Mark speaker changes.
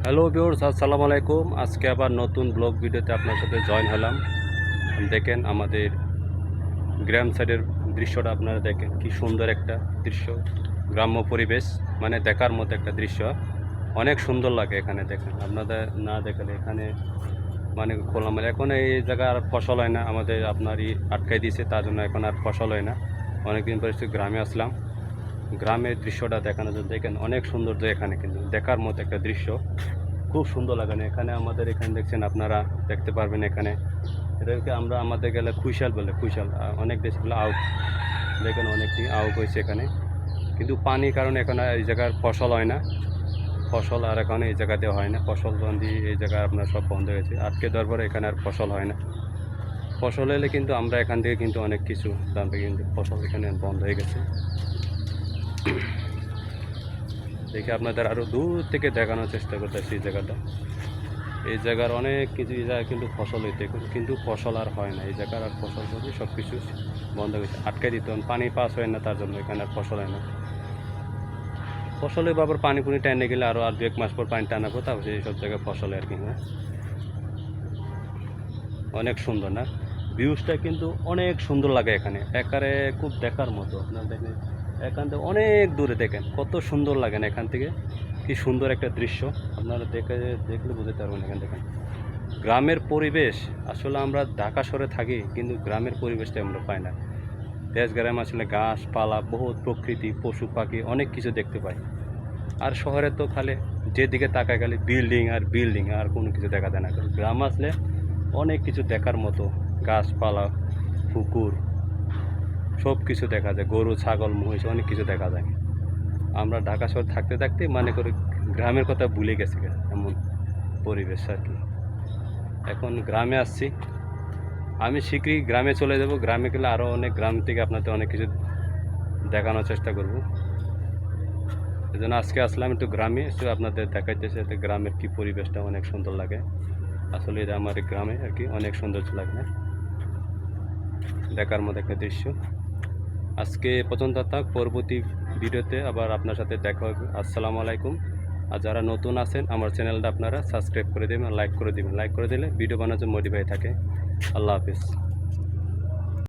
Speaker 1: Hello viewers, আসসালামু আলাইকুম। আজকে আবার নতুন ব্লগ ভিডিওতে আপনার সাথে জয়েন হলাম। দেখেন আমাদের গ্রাম সাইডের দৃশ্যটা, আপনারা দেখেন কি সুন্দর একটা দৃশ্য, গ্রাম্য পরিবেশ, মানে দেখার মতো একটা দৃশ্য। অনেক সুন্দর লাগে এখানে। দেখেন আপনাদের না দেখালে এখানে মানে খোলামেলা, এখন এই জায়গায় আর ফসল হয় না, আমাদের আপনারই আটকাই দিয়েছে, তার জন্য এখন আর ফসল হয় না। অনেকদিন পরে গ্রামে আসলাম, গ্রামের দৃশ্যটা দেখানোর জন্য। দেখেন অনেক সৌন্দর্য এখানে, কিন্তু দেখার মতো একটা দৃশ্য, খুব সুন্দর লাগে না এখানে। আমাদের এখানে দেখছেন, আপনারা দেখতে পারবেন এখানে, এটাকে আমরা আমাদের গেলে খুইশাল বলে, খুইশাল। অনেক দেশ বলে আউক। দেখেন অনেকটি আউক হয়েছে এখানে, কিন্তু পানির কারণে এখানে এই জায়গার ফসল হয় না। ফসল আর এখানে এই জায়গাতে হয় না, ফসল বন্দি এই জায়গায় আপনার সব বন্ধ হয়েছে, আটকে দেওয়ার পরে এখানে আর ফসল হয় না। ফসল এলে কিন্তু আমরা এখান থেকে কিন্তু অনেক কিছু জানবে, কিন্তু ফসল এখানে বন্ধ হয়ে গেছে। দেখে আপনাদের আরও দূর থেকে দেখানোর চেষ্টা করতেছি এই জায়গাটা। এই জায়গার অনেক কিছু, এই জায়গায় কিন্তু ফসল হইতে, কিন্তু ফসল আর হয় না এই জায়গার। আর ফসল যদি সব কিছু বন্ধ হয়েছে, আটকে দিত, পানি পাস হয় না, তার জন্য এখানে আর ফসল হয় না। ফসলে আবার পানি পুনি টাইনে গেলে আরও আর 1 মাস পর পানি টানা কোথাও, সেই সব জায়গায় ফসলে আর কি। হ্যাঁ, অনেক সুন্দর না ভিউজটা, কিন্তু অনেক সুন্দর লাগে এখানে, একারে খুব দেখার মতো। আপনার দেখেন এখান থেকে অনেক দূরে, দেখেন কত সুন্দর লাগে না এখান থেকে, কি সুন্দর একটা দৃশ্য। আপনারা দেখলে বুঝতে পারবেন। এখান থেকে গ্রামের পরিবেশ, আসলে আমরা ঢাকা শহরে থাকি, কিন্তু গ্রামের পরিবেশটা আমরা পাই না। দেশ গ্রামে আসলে গাছপালা, বহুত প্রকৃতি, পশু পাখি, অনেক কিছু দেখতে পাই। আর শহরে তো খালি যেদিকে তাকায় খালি বিল্ডিং আর বিল্ডিং, আর কোনো কিছু দেখা যায় না। গ্রাম আসলে অনেক কিছু দেখার মতো, গাছপালা, পুকুর, সব কিছু দেখা যায়, গরু ছাগল মহিষ, অনেক কিছু দেখা যায়। আমরা ঢাকা শহর থাকতে থাকতে মানে করে গ্রামের কথা ভুলে গেছি, এমন পরিবেশ আর কি। এখন গ্রামে আসছি, আমি শীঘ্রই গ্রামে চলে যাব। গ্রামে গেলে আরও অনেক, গ্রাম থেকে আপনাদের অনেক কিছু দেখানোর চেষ্টা করব। এই জন্য আজকে আসলাম একটু গ্রামে, একটু আপনাদের দেখাইতেছে যে গ্রামের কি পরিবেশটা অনেক সুন্দর লাগে। আসলে এটা আমার গ্রামে আর কি, অনেক সৌন্দর্য লাগে না, দেখার মতো একটা দৃশ্য। আজকে পর্যন্ত থাক, পরবর্তী ভিডিওতে আবার আপনার সাথে দেখা হবে। আসসালামু আলাইকুম। আর যারা নতুন আছেন আমার চ্যানেলটা আপনারা সাবস্ক্রাইব করে দেবেন, লাইক করে দেবেন। লাইক করে দিলে ভিডিও বানানোর জন্য মোটিভেট থাকে। আল্লাহ হাফিজ।